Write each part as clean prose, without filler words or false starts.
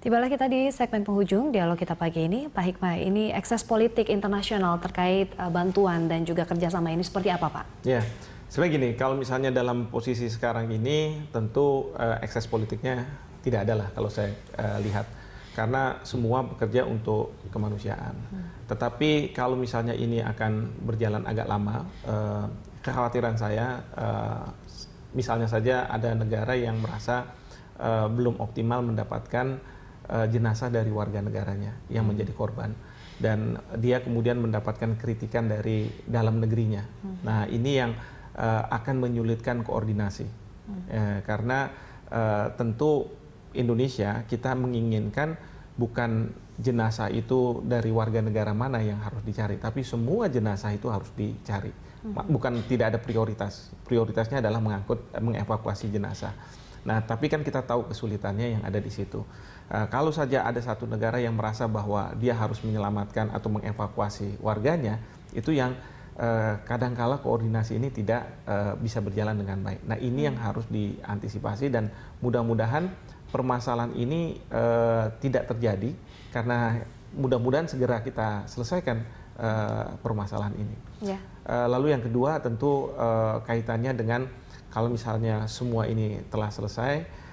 Tibalah kita di segmen penghujung dialog kita pagi ini. Pak Hikmah, ini ekses politik internasional terkait bantuan dan juga kerjasama ini seperti apa, Pak? Ya, sebenarnya gini, kalau misalnya dalam posisi sekarang ini tentu ekses politiknya tidak ada lah kalau saya lihat. Karena semua bekerja untuk kemanusiaan. Tetapi kalau misalnya ini akan berjalan agak lama, kekhawatiran saya, misalnya saja ada negara yang merasa belum optimal mendapatkan jenazah dari warga negaranya yang menjadi korban, dan dia kemudian mendapatkan kritikan dari dalam negerinya. Nah, ini yang akan menyulitkan koordinasi, karena tentu Indonesia kita menginginkan bukan jenazah itu dari warga negara mana yang harus dicari, tapi semua jenazah itu harus dicari. Bukan tidak ada prioritas. Prioritasnya adalah mengevakuasi jenazah. Nah, tapi kan kita tahu kesulitannya yang ada di situ. Kalau saja ada satu negara yang merasa bahwa dia harus menyelamatkan atau mengevakuasi warganya, itu yang kadangkala koordinasi ini tidak bisa berjalan dengan baik. Nah, ini yang harus diantisipasi, dan mudah-mudahan permasalahan ini tidak terjadi, karena mudah-mudahan segera kita selesaikan permasalahan ini. Yeah. Lalu yang kedua tentu kaitannya dengan kalau misalnya semua ini telah selesai,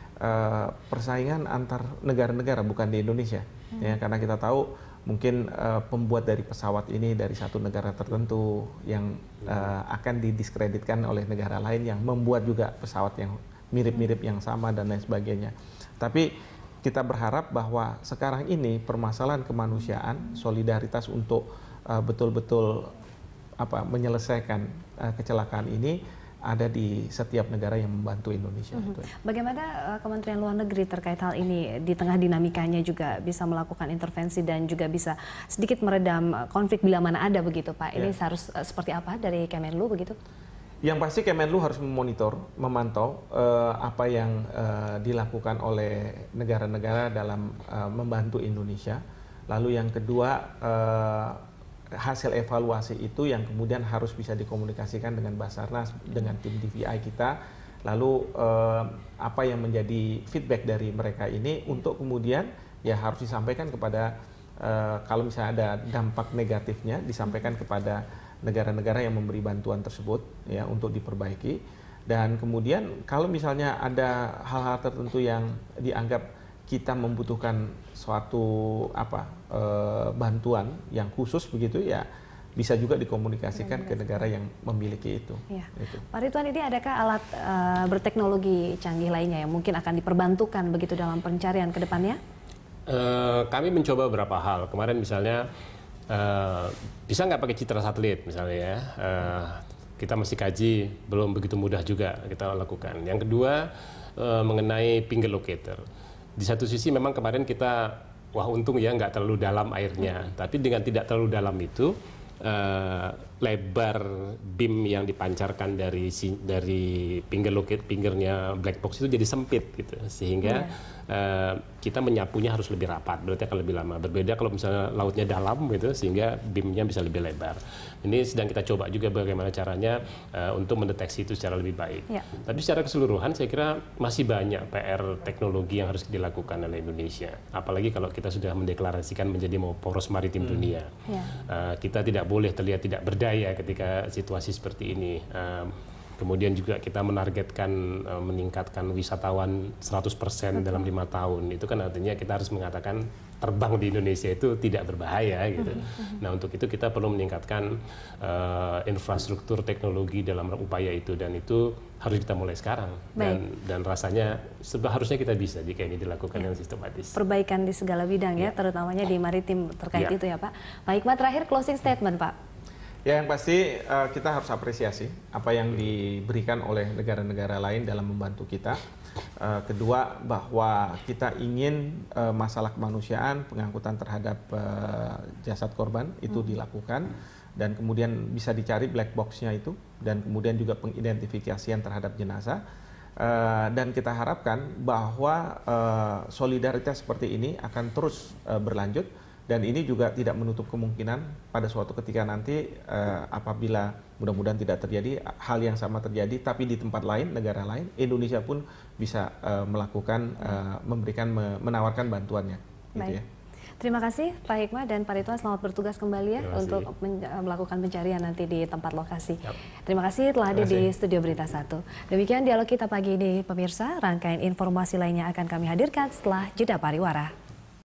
persaingan antar negara-negara, bukan di Indonesia, ya, karena kita tahu mungkin pembuat dari pesawat ini dari satu negara tertentu yang akan didiskreditkan oleh negara lain yang membuat juga pesawat yang mirip-mirip yang sama dan lain sebagainya. Tapi kita berharap bahwa sekarang ini permasalahan kemanusiaan, solidaritas untuk betul-betul menyelesaikan kecelakaan ini ada di setiap negara yang membantu Indonesia. Bagaimana Kementerian Luar Negeri terkait hal ini di tengah dinamikanya juga bisa melakukan intervensi dan juga bisa sedikit meredam konflik bila mana ada begitu, Pak? Ini harus seperti apa dari Kemenlu begitu? Yang pasti Kemenlu harus memonitor, memantau apa yang dilakukan oleh negara-negara dalam membantu Indonesia. Lalu yang kedua, hasil evaluasi itu yang kemudian harus bisa dikomunikasikan dengan Basarnas, dengan tim DVI kita, lalu apa yang menjadi feedback dari mereka ini untuk kemudian ya harus disampaikan kepada kalau misalnya ada dampak negatifnya, disampaikan kepada negara-negara yang memberi bantuan tersebut ya untuk diperbaiki. Dan kemudian kalau misalnya ada hal-hal tertentu yang dianggap kita membutuhkan suatu bantuan yang khusus begitu ya, bisa juga dikomunikasikan ke negara yang memiliki itu. Ya. Pak Ridwan, ini adakah alat berteknologi canggih lainnya yang mungkin akan diperbantukan begitu dalam pencarian ke depannya? Kami mencoba beberapa hal. Kemarin misalnya bisa nggak pakai citra satelit misalnya ya. Kita masih kaji, belum begitu mudah juga kita lakukan. Yang kedua mengenai finger locator. Di satu sisi memang kemarin kita, wah untung ya nggak terlalu dalam airnya, tapi dengan tidak terlalu dalam itu lebar beam yang dipancarkan dari fingernya black box itu jadi sempit gitu, sehingga kita menyapunya harus lebih rapat, berarti akan lebih lama. Berbeda kalau misalnya lautnya dalam gitu, sehingga beamnya bisa lebih lebar. Ini sedang kita coba juga bagaimana caranya untuk mendeteksi itu secara lebih baik. Ya. Tapi secara keseluruhan saya kira masih banyak PR teknologi yang harus dilakukan oleh Indonesia. Apalagi kalau kita sudah mendeklarasikan menjadi poros maritim dunia. Ya. Kita tidak boleh terlihat tidak berdaya ketika situasi seperti ini. Kemudian juga kita menargetkan meningkatkan wisatawan 100% dalam 5 tahun. Itu kan artinya kita harus mengatakan terbang di Indonesia itu tidak berbahaya gitu. Nah, untuk itu kita perlu meningkatkan infrastruktur teknologi dalam upaya itu, dan itu harus kita mulai sekarang. Dan rasanya seharusnya kita bisa jika ini dilakukan dengan sistematis. Perbaikan di segala bidang ya, terutamanya di maritim terkait itu ya Pak. Pak Hikmah, terakhir closing statement Pak. Ya, yang pasti kita harus apresiasi apa yang diberikan oleh negara-negara lain dalam membantu kita. Kedua, bahwa kita ingin masalah kemanusiaan, pengangkutan terhadap jasad korban itu dilakukan, dan kemudian bisa dicari black box-nya itu, dan kemudian juga pengidentifikasian terhadap jenazah. Dan kita harapkan bahwa solidaritas seperti ini akan terus berlanjut, Dan ini juga tidak menutup kemungkinan pada suatu ketika nanti apabila mudah-mudahan tidak terjadi hal yang sama terjadi, tapi di tempat lain, negara lain, Indonesia pun bisa melakukan, menawarkan bantuannya. Gitu ya. Terima kasih Pak Hikmah dan Pak Ridwan, selamat bertugas kembali ya untuk melakukan pencarian nanti di tempat lokasi. Terima kasih telah hadir di Studio Berita 1. Demikian dialog kita pagi ini pemirsa, rangkaian informasi lainnya akan kami hadirkan setelah jeda pariwara.